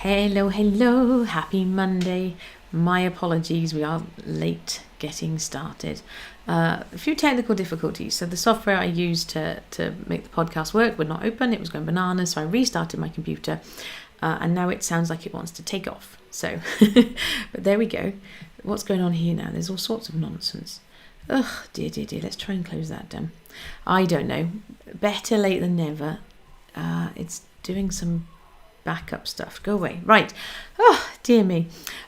Hello, happy Monday. My apologies, we are late getting started. A few technical difficulties. So the software I used to make the podcast work would not open, it was going bananas, so I restarted my computer and now it sounds like it wants to take off. So, but there we go. What's going on here now? There's all sorts of nonsense. Ugh, dear. Let's try and close that down. I don't know. Better late than never. It's doing some backup stuff. Go away. Right. Oh, dear me.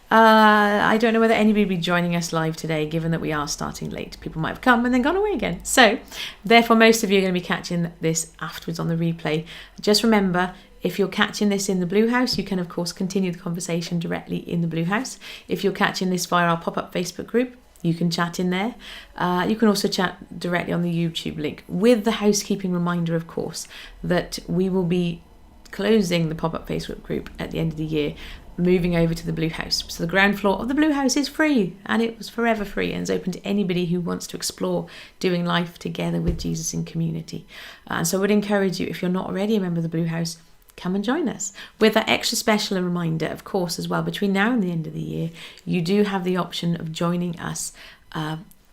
I don't know whether anybody will be joining us live today, given that we are starting late. People might have come and then gone away again. So, therefore, most of you are going to be catching this afterwards on the replay. Just remember, if you're catching this in the Blue House, you can, of course, continue the conversation directly in the Blue House. If you're catching this via our pop-up Facebook group, you can chat in there. You can also chat directly on the YouTube link, with the housekeeping reminder, of course, that we will be closing the pop-up Facebook group at the end of the year, moving over to the Blue House. So the ground floor of the Blue House is free, and it was forever free, and it's open to anybody who wants to explore doing life together with Jesus in community. And so I would encourage you, if you're not already a member of the Blue House, come and join us. With that extra special reminder, of course, as well, between now and the end of the year, you do have the option of joining us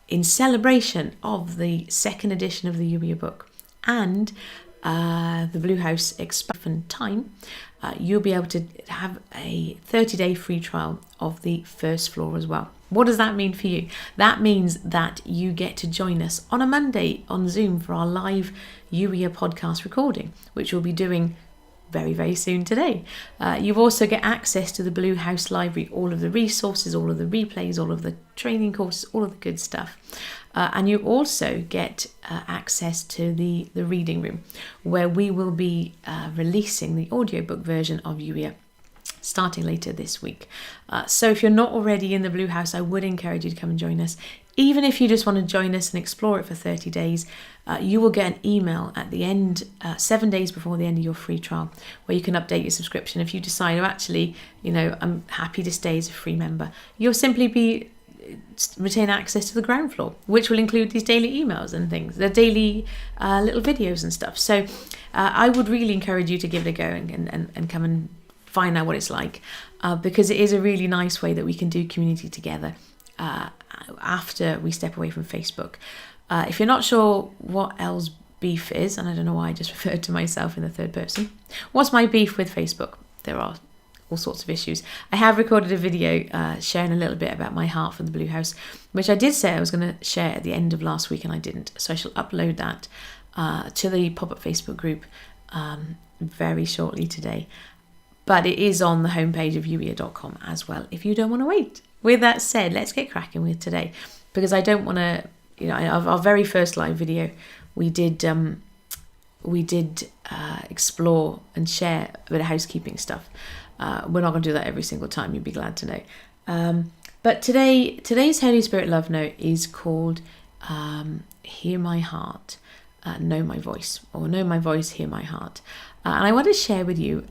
in celebration of the second edition of the Youier book and the Blue House expansion time. You'll be able to have a 30-day free trial of the first floor as well. What does that mean for you? That means that you get to join us on a Monday on Zoom for our live Youier podcast recording, which we'll be doing very, very soon today. You also get access to the Blue House library, all of the resources, all of the replays, all of the training courses, all of the good stuff. And you also get access to the reading room, where we will be releasing the audiobook version of Youier starting later this week. So if you're not already in the Blue House, I would encourage you to come and join us. Even if you just want to join us and explore it for 30 days, you will get an email at the end, 7 days before the end of your free trial, where you can update your subscription. If you decide, I'm happy to stay as a free member, you'll simply retain access to the ground floor, which will include these daily emails and things, the daily little videos and stuff. So I would really encourage you to give it a go and come and find out what it's like, because it is a really nice way that we can do community together after we step away from Facebook. If you're not sure what Elle's beef is, and I don't know why I just referred to myself in the third person, what's my beef with Facebook? There are all sorts of issues. I have recorded a video sharing a little bit about my heart for the Blue House, which I did say I was going to share at the end of last week, and I didn't. So I shall upload that to the pop-up Facebook group very shortly today. But it is on the homepage of youier.com as well, if you don't want to wait. With that said, let's get cracking with today, because I don't want to, our very first live video, we did explore and share a bit of housekeeping stuff. We're not going to do that every single time, you'd be glad to know. But today's Holy Spirit love note is called Hear My Heart, Know My Voice, or Know My Voice, Hear My Heart. And I want to share with you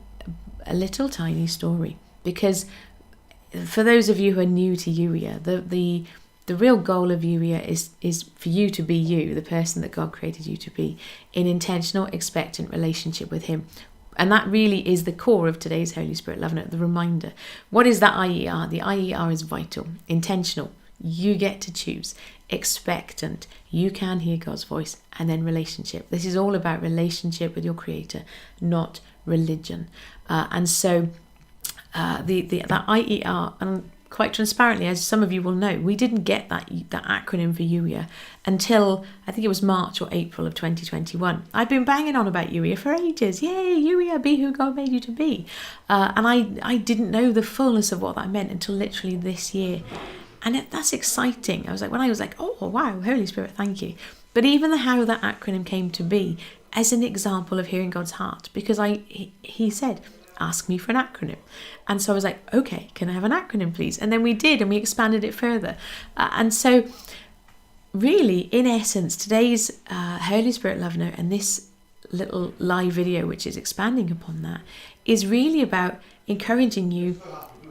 a little tiny story, because for those of you who are new to Youier, the real goal of Youier is for you to be you, the person that God created you to be, in intentional, expectant relationship with Him. And that really is the core of today's Holy Spirit love note, the reminder. What is that IER? The IER is vital, intentional. You get to choose. Expectant. You can hear God's voice. And then relationship. This is all about relationship with your Creator, not religion. And so that IER, and quite transparently, as some of you will know, we didn't get that acronym for Youier until I think it was March or April of 2021. I've been banging on about Youier for ages. Yay, Youier, be who God made you to be. And I didn't know the fullness of what that meant until literally this year. And that's exciting. I was like, oh, wow, Holy Spirit, thank you. But even how that acronym came to be as an example of hearing God's heart, because he said, ask me for an acronym. And so I was like, okay, can I have an acronym, please? And then we did, and we expanded it further. And so really, in essence, today's Holy Spirit love note and this little live video, which is expanding upon that, is really about encouraging you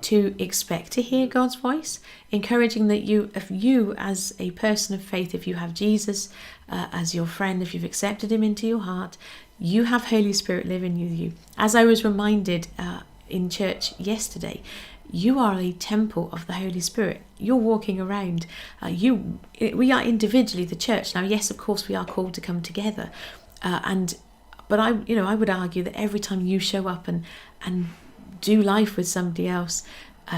to expect to hear God's voice, encouraging that if you as a person of faith, if you have Jesus as your friend, if you've accepted him into your heart, you have Holy Spirit living with you. As I was reminded in church yesterday. You are a temple of the Holy Spirit. You're walking around. We are individually the church. Now, yes, of course, we are called to come together, but I would argue that every time you show up and do life with somebody else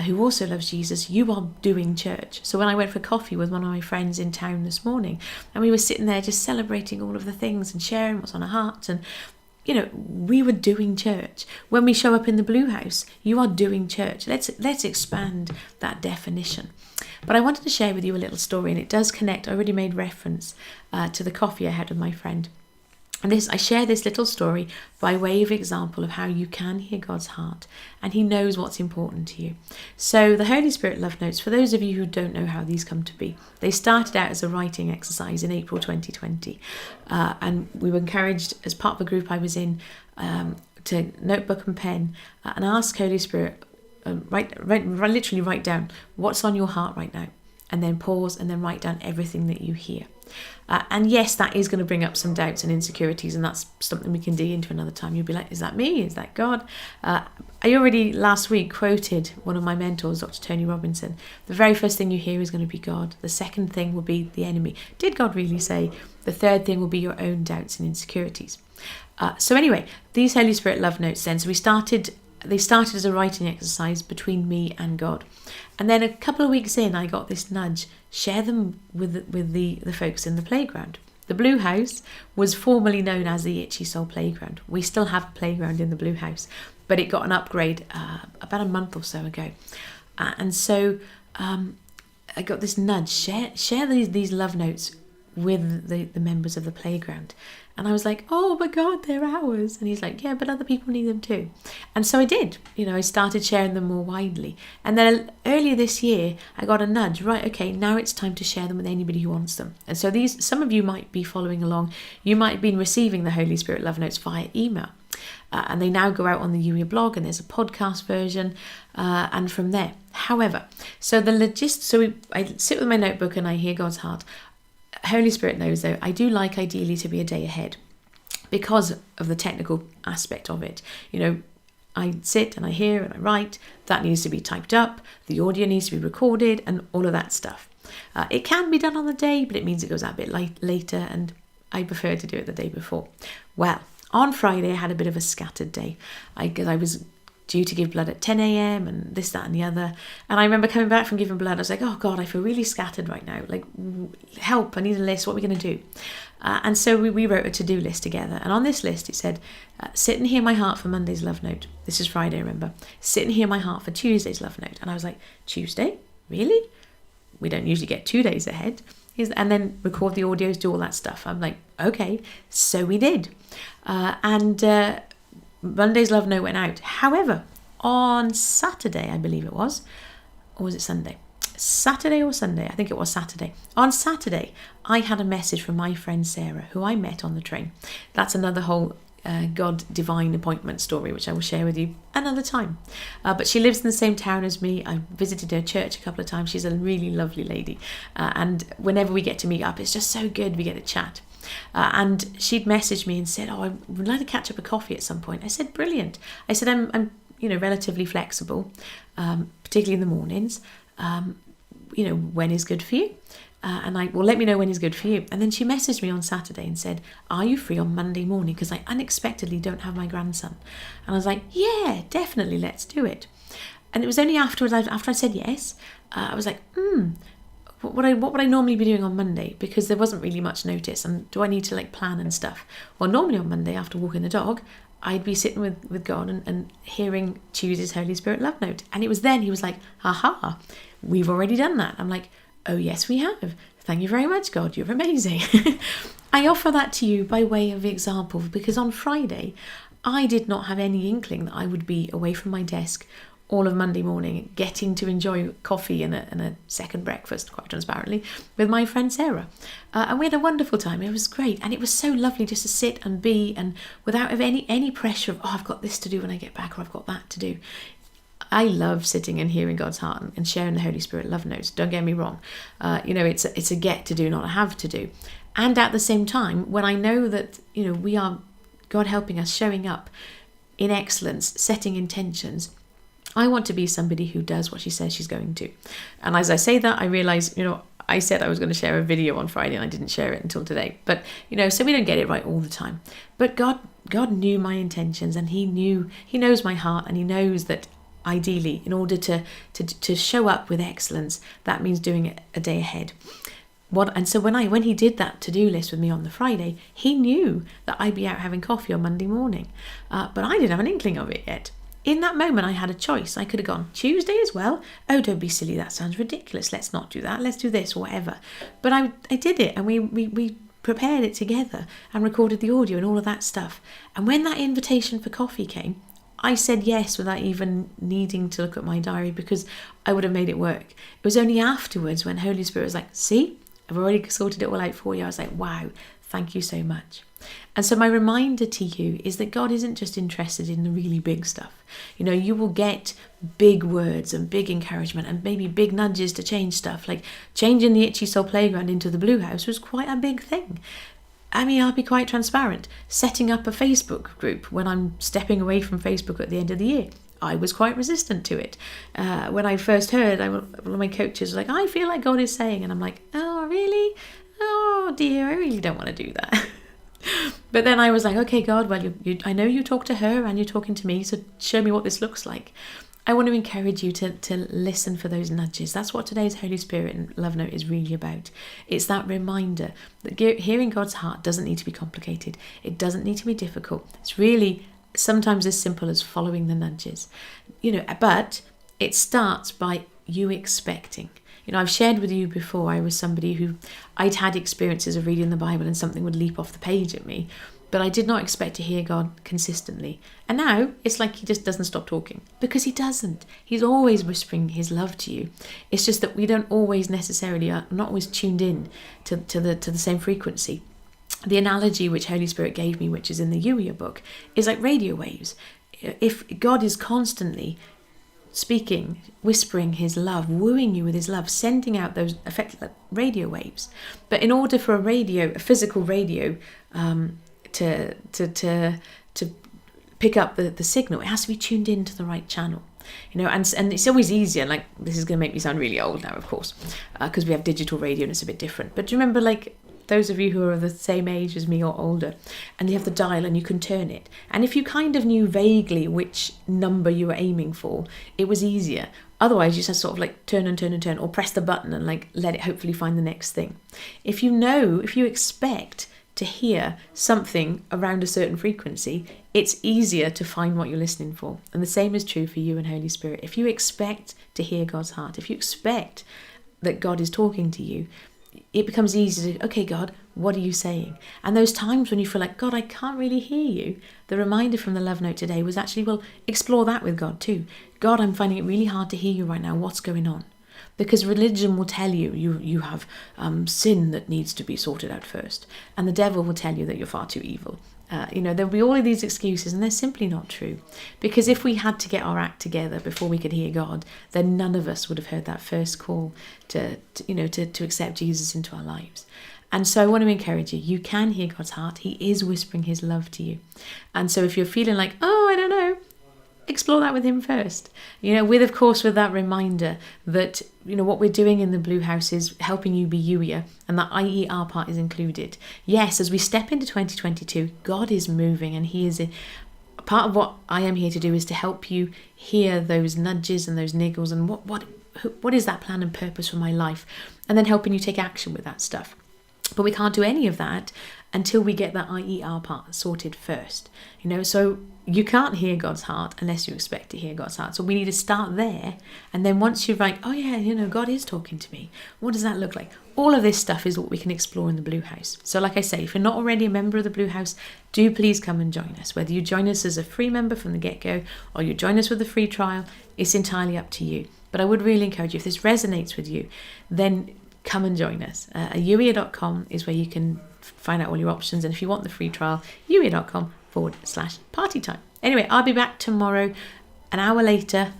who also loves Jesus, you are doing church. So when I went for coffee with one of my friends in town this morning, and we were sitting there just celebrating all of the things and sharing what's on our hearts, and we were doing church. When we show up in the Blue House, you are doing church. Let's expand that definition. But I wanted to share with you a little story, and it does connect. I already made reference to the coffee I had with my friend. And I share this little story by way of example of how you can hear God's heart, and he knows what's important to you. So the Holy Spirit Love Notes, for those of you who don't know how these come to be, they started out as a writing exercise in April 2020. And we were encouraged as part of the group I was in to notebook and pen and ask Holy Spirit, literally write down what's on your heart right now, and then pause and then write down everything that you hear. And yes, that is going to bring up some doubts and insecurities, and that's something we can dig into another time. You'll be like, is that me? Is that God? I already last week quoted one of my mentors, Dr. Tony Robinson. The very first thing you hear is going to be God. The second thing will be the enemy. Did God really say? The third thing will be your own doubts and insecurities. So anyway, these Holy Spirit Love Notes then. So they started as a writing exercise between me and God. And then a couple of weeks in, I got this nudge, share them with the folks in the playground. The Blue House was formerly known as the Itchy Soul Playground. We still have a playground in the Blue House, but it got an upgrade about a month or so ago. And so I got this nudge, share these love notes with the members of the playground. And I was like, oh my God, they're ours. And he's like, yeah, but other people need them too. And so I did. I started sharing them more widely. And then earlier this year, I got a nudge. Right, okay, now it's time to share them with anybody who wants them. And so some of you might be following along. You might have been receiving the Holy Spirit Love Notes via email. And they now go out on the Youier blog, and there's a podcast version, and from there. However, so I sit with my notebook and I hear God's heart. Holy Spirit knows, though, I do like ideally to be a day ahead because of the technical aspect of it. I sit and I hear and I write. That needs to be typed up. The audio needs to be recorded and all of that stuff. It can be done on the day, but it means it goes out a bit later, and I prefer to do it the day before. Well, on Friday, I had a bit of a scattered day because I was due to give blood at 10 a.m. and this, that and the other. And I remember coming back from giving blood, I was like, oh God, I feel really scattered right now. Like, help, I need a list, what are we going to do? And so we wrote a to-do list together. And on this list, it said, sit and hear my heart for Monday's love note. This is Friday, remember. Sit and hear my heart for Tuesday's love note. And I was like, Tuesday? Really? We don't usually get 2 days ahead. And then record the audios, do all that stuff. I'm like, okay. So we did. And Monday's love note went out. However, on Saturday, I believe it was, or was it Sunday? Saturday or Sunday? I think it was Saturday. On Saturday, I had a message from my friend Sarah, who I met on the train. That's another whole God divine appointment story, which I will share with you another time. But she lives in the same town as me. I visited her church a couple of times. She's a really lovely lady. And whenever we get to meet up, it's just so good. We get to chat. And she'd messaged me and said, I would like to catch up a coffee at some point. I said, brilliant. I said, I'm relatively flexible, particularly in the mornings. When is good for you? Let me know when is good for you. And then she messaged me on Saturday and said, are you free on Monday morning? Because I unexpectedly don't have my grandson. And I was like, yeah, definitely, let's do it. And it was only afterwards, after I said yes, I was like, what would I normally be doing on Monday? Because there wasn't really much notice. And do I need to plan and stuff? Well, normally on Monday after walking the dog, I'd be sitting with God and hearing Tuesday's Holy Spirit Love Note. And it was then he was like, aha, we've already done that. I'm like, oh yes, we have. Thank you very much, God. You're amazing. I offer that to you by way of example, because on Friday, I did not have any inkling that I would be away from my desk all of Monday morning, getting to enjoy coffee and a second breakfast, quite transparently, with my friend Sarah. And we had a wonderful time. It was great. And it was so lovely just to sit and be, and without any pressure of, I've got this to do when I get back, or I've got that to do. I love sitting and hearing God's heart and sharing the Holy Spirit love notes. Don't get me wrong. It's a get to do, not a have to do. And at the same time, when I know that, we are God helping us, showing up, in excellence, setting intentions. I want to be somebody who does what she says she's going to. And as I say that, I realise, I said I was going to share a video on Friday and I didn't share it until today. But, so we don't get it right all the time. But God knew my intentions, and He knows my heart, and He knows that ideally, in order to show up with excellence, that means doing it a day ahead. And so when He did that to-do list with me on the Friday, He knew that I'd be out having coffee on Monday morning. But I didn't have an inkling of it yet. In that moment, I had a choice. I could have gone Tuesday as well. Oh, don't be silly. That sounds ridiculous. Let's not do that. Let's do this or whatever. But I did it, and we prepared it together and recorded the audio and all of that stuff. And when that invitation for coffee came, I said yes without even needing to look at my diary, because I would have made it work. It was only afterwards when Holy Spirit was like, see, I've already sorted it all out for you. I was like, wow, thank you so much. And so my reminder to you is that God isn't just interested in the really big stuff. You will get big words and big encouragement and maybe big nudges to change stuff. Like changing the Itchy Soul Playground into the Blue House was quite a big thing. I mean, I'll be quite transparent. Setting up a Facebook group when I'm stepping away from Facebook at the end of the year, I was quite resistant to it. When I first heard, one of my coaches was like, I feel like God is saying, and I'm like, oh, really? Oh, dear, I really don't want to do that. But then I was like, okay, God, well, I know you talk to her and you're talking to me, so show me what this looks like. I want to encourage you to listen for those nudges. That's what today's Holy Spirit and Love Note is really about. It's that reminder that hearing God's heart doesn't need to be complicated. It doesn't need to be difficult. It's really sometimes as simple as following the nudges. But it starts by you expecting. I've shared with you before, I was somebody who I'd had experiences of reading the Bible and something would leap off the page at me, but I did not expect to hear God consistently. And now it's like He just doesn't stop talking, because He doesn't. He's always whispering His love to you. It's just that we don't always necessarily are not always tuned in to the same frequency. The analogy which Holy Spirit gave me, which is in the Youier book, is like radio waves. If God is constantly speaking, whispering His love, wooing you with His love, sending out those effective radio waves. But in order for a physical radio, to pick up the signal, it has to be tuned into the right channel. And it's always easier. Like, this is going to make me sound really old now, of course, because we have digital radio and it's a bit different. But do you remember, like, those of you who are the same age as me or older, and you have the dial and you can turn it. And if you kind of knew vaguely which number you were aiming for, it was easier. Otherwise, you just sort of like turn and turn and turn, or press the button and like let it hopefully find the next thing. If you expect to hear something around a certain frequency, it's easier to find what you're listening for. And the same is true for you and Holy Spirit. If you expect to hear God's heart, if you expect that God is talking to you, it becomes easy to, okay, God, what are you saying? And those times when you feel like, God, I can't really hear you, the reminder from the Love Note today was actually, well, explore that with God too. God, I'm finding it really hard to hear you right now. What's going on? Because religion will tell you have sin that needs to be sorted out first. And the devil will tell you that you're far too evil. There'll be all of these excuses, and they're simply not true. Because if we had to get our act together before we could hear God, then none of us would have heard that first call to accept Jesus into our lives. And so I want to encourage you. You can hear God's heart. He is whispering His love to you. And so if you're feeling like, oh, I don't know, explore that with Him first. With that reminder that, what we're doing in the Blue House is helping you be Youier, and that IER part is included. Yes, as we step into 2022, God is moving, and He is part of what I am here to do is to help you hear those nudges and those niggles and what is that plan and purpose for my life, and then helping you take action with that stuff. But we can't do any of that until we get that IER part sorted first. So you can't hear God's heart unless you expect to hear God's heart. So we need to start there. And then once you're like, oh yeah, God is talking to me. What does that look like? All of this stuff is what we can explore in the Blue House. So like I say, if you're not already a member of the Blue House, do please come and join us. Whether you join us as a free member from the get-go or you join us with the free trial, it's entirely up to you. But I would really encourage you, if this resonates with you, then come and join us. Youier.com is where you can find out all your options. And if you want the free trial, youier.com/party time. Anyway, I'll be back tomorrow, an hour later,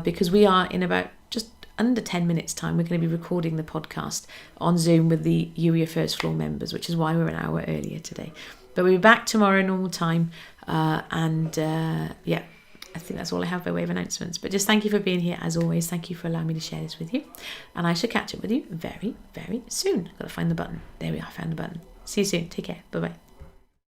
because we are in about just under 10 minutes time. We're going to be recording the podcast on Zoom with the Youier First Floor members, which is why we're an hour earlier today. But we'll be back tomorrow normal time. Yeah, I think that's all I have by way of announcements. But just thank you for being here as always. Thank you for allowing me to share this with you. And I shall catch up with you very, very soon. I've got to find the button. There we are, I found the button. See you soon. Take care. Bye-bye.